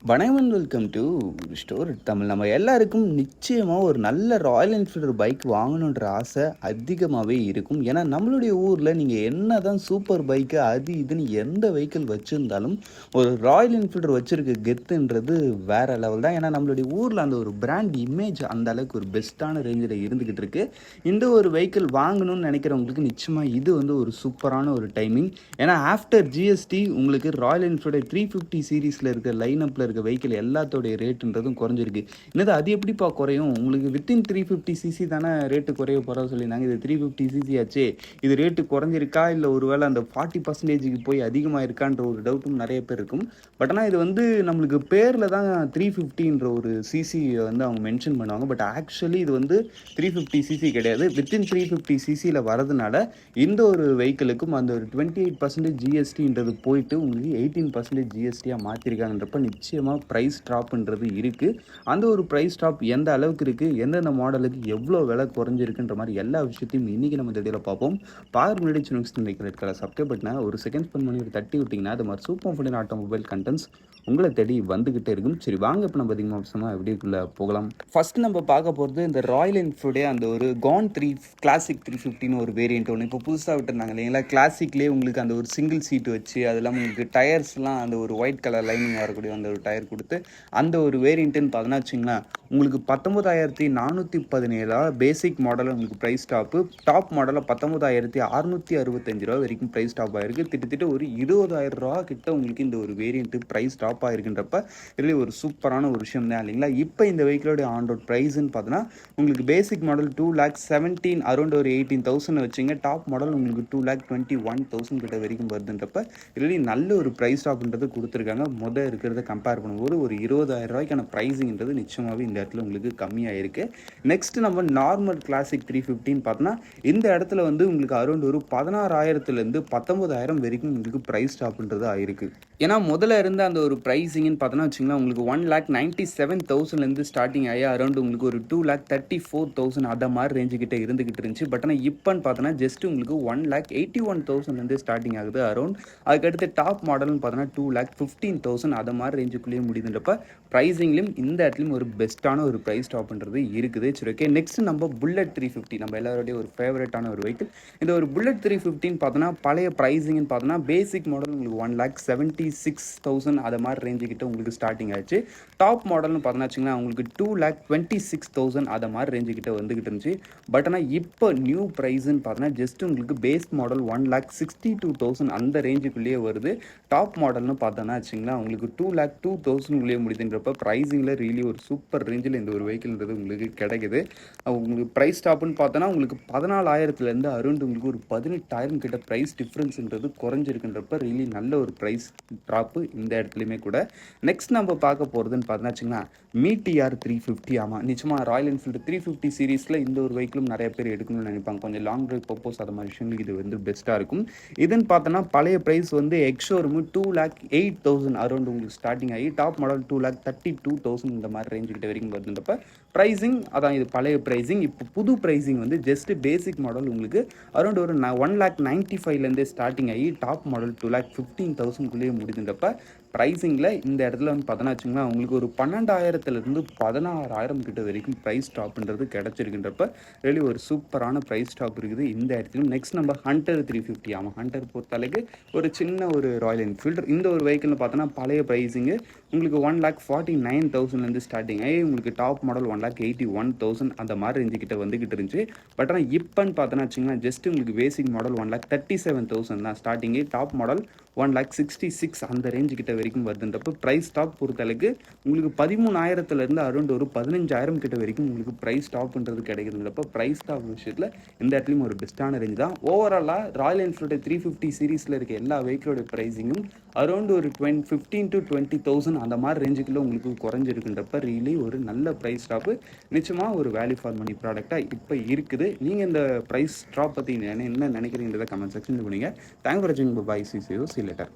வணக்கம் and welcome to store Tamil. நம்ம எல்லாருக்கும் நிச்சயமாக ஒரு நல்ல ராயல் என்ஃபீல்டு பைக் வாங்கணுன்ற ஆசை அதிகமாகவே இருக்கும். ஏன்னா நம்மளுடைய ஊரில் நீங்கள் என்ன தான் சூப்பர் பைக்கு அது இதுன்னு எந்த வெஹிக்கிள் வச்சுருந்தாலும் ஒரு ராயல் என்ஃபீல்டு வச்சுருக்க கெத்துன்றது வேறு லெவல் தான். ஏன்னா நம்மளுடைய ஊரில் அந்த ஒரு பிராண்ட் இமேஜ் அந்த அளவுக்கு ஒரு பெஸ்ட்டான ரேஞ்சில் இருந்துக்கிட்டு இருக்கு. இந்த ஒரு வெஹிக்கிள் வாங்கணும்னு நினைக்கிறவங்களுக்கு நிச்சயமாக இது ஒரு சூப்பரான ஒரு டைமிங். ஏன்னா ஆஃப்டர் ஜிஎஸ்டி உங்களுக்கு ராயல் என்ஃபீல்டு 350 சீரீஸில் இருக்க லைனப்பில் இருக்க வெஹிக்கிள் எல்லாத்தோடைய ரேட்டுன்றதும் குறைஞ்சிருக்கு. என்னது அது எப்படிப்பா குறையும்? உங்களுக்கு வித்தின் 350 சிசி தானே ரேட்டு குறைய போகிறதா சொல்லியிருந்தாங்க. இது 350 சிசி ஆச்சு, இது ரேட்டு குறைஞ்சிருக்கா இல்லை ஒருவேளை அந்த 40% போய் அதிகமாக இருக்கான்ற ஒரு டவுட்டும் நிறைய பேர் இருக்கும். பட் ஆனால் இது நம்மளுக்கு பேரில் தான் 350ன்ற ஒரு சிசி அவங்க மென்ஷன் பண்ணுவாங்க. பட் ஆக்சுவலி இது 350 சிசி கிடையாது. வித்தின் 350 சிசியில் வரதுனால இந்த ஒரு வெஹிக்கிளுக்கும் அந்த ஒரு 28% ஜிஎஸ்டின்றது போயிட்டு உங்களுக்கு 18% ஜிஎஸ்டியாக மாற்றிருக்காங்கன்றப்ப நிச்சயமாக ப்ரைஸ் ட்ராப்ன்றது இருக்குது. அந்த ஒரு ப்ரைஸ் ட்ராப் எந்த அளவுக்கு இருக்குது, எந்தெந்த மாடலுக்கு எவ்வளோ விலை குறைஞ்சிருக்குன்ற மாதிரி எல்லா விஷயத்தையும் இன்றைக்கி நம்ம வீடியோவில் பார்ப்போம். பார்க்க முன்னாடி சின்ன ரெட் கலர் சப்ஸ்கிரைப் பட்டனை ஒரு செகண்ட் ஸ்பெண்ட் பண்ணி ஒரு தட்டி விட்டிங்கன்னா அது மாதிரி சூப்பர் ஃபுட் ஆட்டோமொபைல் கண்டென்ட்ஸ் உங்களை தேடி வந்துக்கிட்டே இருக்கும். சரி வாங்க இப்போ நம்ம அதிகமாக எப்படிக்குள்ளே போகலாம். ஃபஸ்ட்டு நம்ம பார்க்க போகிறது இந்த ராயல் என்ஃபீல்டே அந்த ஒரு கான் கிளாசிக் 350ன்னு ஒரு வேரியண்ட் ஒன்று இப்போ புதுசாக விட்டுருந்தாங்க இல்லைங்களா. கிளாசிக்லேயே உங்களுக்கு அந்த ஒரு சிங்கிள் சீட்டு வச்சு அது இல்லாமல் உங்களுக்கு டயர்ஸ்லாம் அந்த ஒரு ஒயிட் கலர் லைனிங் வரக்கூடிய அந்த ஒரு டயர் கொடுத்து அந்த ஒரு வேரியண்ட்டுன்னு பார்த்தோன்னா வச்சுங்களேன் உங்களுக்கு 19,417 பேசிக் மாடலில் உங்களுக்கு ப்ரைஸ் டாப் மாடலில் 19,665 ரூபா வரைக்கும் ப்ரைஸ் டாப் ஆகிருக்கு. கிட்டத்தட்ட ஒரு 20,000 ரூபா கிட்ட உங்களுக்கு இந்த ஒரு வேரியண்ட்டு ப்ரைஸ் டாப் ஆகிருக்குன்றப்ப இதில் ஒரு சூப்பரான ஒரு விஷயம் தான் இல்லைங்களா. இப்போ இந்த வெஹிக்கிளோட ஆன் ரோட் ப்ரைஸ்ன்னு பார்த்தோன்னா உங்களுக்கு பேசிக் மாடல் 2,17,000 அரௌண்ட் ஒரு 18,000 வச்சுங்க. டாப் மாடல் உங்களுக்கு 2,21,000 கிட்ட வரைக்கும் வருதுன்றப்ப இதில் நல்ல ஒரு ப்ரைஸ் டாப்ன்றது கொடுத்துருக்காங்க. இருக்கிறத கம்பேர் பண்ணும்போது ஒரு 20,000 ரூபாய்க்கான ப்ரைஸிங்கிறது நிச்சயமாகவே இந்த இடத்துல உங்களுக்கு கம்மியாக இருக்குது. நெக்ஸ்ட் நம்ம நார்மல் கிளாசிக் 350ன்னு பார்த்தோன்னா இந்த இடத்துல உங்களுக்கு அரௌண்ட் ஒரு 16,000லேருந்து 19,000 வரைக்கும் உங்களுக்கு ப்ரைஸ் டாப்ன்றது ஆயிருக்கு. ஏன்னா முதல்ல இருந்த அந்த ஒரு ப்ரைஸிங்னு பார்த்தோன்னா வச்சுங்களேன் உங்களுக்கு 1,97,000லேருந்து ஸ்டார்டிங் ஆகி அரௌண்ட் உங்களுக்கு ஒரு 2,34,000 அதை மாதிரி ரேஞ்சுக்கிட்ட இருந்துக்கிட்டு இருந்துச்சு. பட் ஆனால் இப்போன்னு பார்த்தோன்னா ஜஸ்ட் உங்களுக்கு 1,81,000லேருந்து ஸ்டார்டிங் ஆகுது அரௌண்ட். அதுக்கடுத்து டாப் மாடல்னு பார்த்தோன்னா 2,15,000 அதை மாதிரி ரேஞ்சுக்குள்ளேயே முடியுதுன்றப்ப ப்ரைஸிங்லையும் இந்த இடத்துலையும் ஒரு பெஸ்ட்டான ஒரு ப்ரைஸ் டாப்ன்றது இருக்குது. சரி ஓகே, நெக்ஸ்ட் நம்ம புல்லட் 350 நம்ம எல்லாருடைய ஒரு ஃபேவரட்டான ஒரு வெஹிக்கிள். இந்த ஒரு புல்லட் 350ன்னு பார்த்தோன்னா பழைய ப்ரைஸிங்னு பார்த்தோன்னா பேசிக் மாடல் உங்களுக்கு 1,76,000 அதை மாதிரி ரேஞ்சுக்கிட்ட உங்களுக்கு ஸ்டார்டிங் ஆச்சு. டாப் மாடல்னு பார்த்தோன்னா வச்சுங்களா உங்களுக்கு 2,26,000 அதை மாதிரி ரேஞ்சுக்கிட்ட வந்துக்கிட்டு இருந்துச்சு. பட் ஆனால் இப்போ நியூ ப்ரைஸ்ன்னு பார்த்தோன்னா ஜஸ்ட் உங்களுக்கு பேஸ் மாடல் 1,62,000 அந்த ரேஞ்சுக்குள்ளேயே வருது. டாப் மாடல்னு பார்த்தோன்னா வச்சுங்களா உங்களுக்கு 2,02,000 முடிதுன்றப்ப ப்ரைஸிங்கில் ரியலி ஒரு சூப்பர் ரேஞ்சில் இந்த ஒரு வெஹிக்கிள்ன்றது உங்களுக்கு கிடைக்குது. உங்களுக்கு ப்ரைஸ் டாப்னு பார்த்தோன்னா உங்களுக்கு 14,000லேருந்து அரௌண்ட் உங்களுக்கு ஒரு 18,000 கிட்ட ப்ரைஸ் டிஃப்ரென்ஸ்ன்றது குறைஞ்சிருக்குன்றப்ப ரியலி நல்ல ஒரு ப்ரைஸ் ட்ராப்பு இந்த இடத்துலையுமே கூட. நெக்ஸ்ட் நம்ம பார்க்க போகிறதுன்னு பார்த்தோன்னா வச்சுங்களா மீடிஆர் 350. ஆமாம், நிச்சயமாக ராயல் என்ஃபீல்டு 350 சீரீஸில் இந்த ஒரு வெஹிக்கிளும் நிறைய பேர் எடுக்கணும்னு நினைப்பாங்க. கொஞ்சம் லாங் ட்ரைவ் பர்பஸ் அது மாதிரி விஷயங்களுக்கு இது பெஸ்ட்டாக இருக்கும். இதுன்னு பார்த்தோன்னா பழைய ப்ரைஸ் எக்ஷோரூம் 2,08,000 அரௌண்ட் உங்களுக்கு ஸ்டார்டிங் ஆகி டாப் மாடல் 2,32,000 இந்த மாதிரி ரேஞ்சு கிட்ட வரைக்கும் வருதுன்றப்ப ப்ரைஸிங் அதான் இது பழைய ப்ரைஸிங். இப்போ புது ப்ரைஸிங் ஜஸ்ட் பேசிக் மாடல் உங்களுக்கு அரௌண்ட் ஒரு 1,95,000லேருந்தே ஸ்டார்டிங் ஆகி டாப் மாடல் 2,15,000 முடிதுன்றப்ப ப்ரைஸிங்கில் இந்த இடத்துல பார்த்தோன்னா வச்சுங்களா உங்களுக்கு ஒரு 12,000லேருந்து 16,000 கிட்ட வரைக்கும் ப்ரைஸ் டாப்ன்றது கிடச்சிருக்குன்றப்ப really ஒரு சூப்பரான ப்ரைஸ் டாப் இருக்குது இந்த இடத்துலையும். நெக்ஸ்ட் நம்ம ஹண்டர் 350. ஆமாம், ஹண்டர் பொறுத்தளவுக்கு ஒரு சின்ன ஒரு ராயல் என்ஃபீல்டு. இந்த ஒரு வெஹிக்கிள்னு பார்த்தோன்னா பழைய ப்ரைஸிங்கு உங்களுக்கு 1,49,000லேருந்து ஸ்டார்டிங் ஆகி உங்களுக்கு டாப் மாடல் 1,81,000 அந்த மாதிரி ரேஞ்சுக்கிட்ட வந்துக்கிட்டு இருந்துச்சு. பட் ஆனால் இப்போன்னு பார்த்தோன்னா வச்சுங்களேன் ஜஸ்ட் உங்களுக்கு பேசிக் மாடல் 1,37,000 தான் ஸ்டார்டிங்கு. டாப் மாடல் 1,66,000 அந்த ரேஞ்சுக்கிட்ட வரைக்கும் வருதுன்றப்ப ப்ரைஸ் டாப் பொறுத்தளவுக்கு உங்களுக்கு 13,000லேருந்து அரௌண்ட் ஒரு 15,000 கிட்ட வரைக்கும் உங்களுக்கு ப்ரைஸ் டாப்ன்றது கிடைக்குதுன்றப்ப ப்ரைஸ் டாப் விஷயத்தில் இந்த இடத்துலையும் ஒரு பெஸ்ட்டான ரேஞ்ச் தான். ஓவராலாக ராயல் என்ஃபீல்டு 350 சீரீஸில் இருக்க எல்லா வெஹிக்கிளோட ப்ரைஸிங்கும் அரௌண்ட் ஒரு 15,000 to 20,000 அந்த மாதிரி ரேஞ்சுக்குள்ளே உங்களுக்கு குறைஞ்சிருக்குன்றப்ப ரியலி ஒரு நல்ல ப்ரைஸ் டாப்பு நிச்சயமாக ஒரு வேல்யூ ஃபார் மணி ப்ராடக்டாக இப்போ இருக்குது. நீங்கள் இந்த ப்ரைஸ் ட்ராப் பற்றி என்ன நினைக்கிறீங்கிறத கமெண்ட் செக்ஷன் பண்ணுங்கள். தேங்க் ஃபார் வாட்சிங். பை. See you later.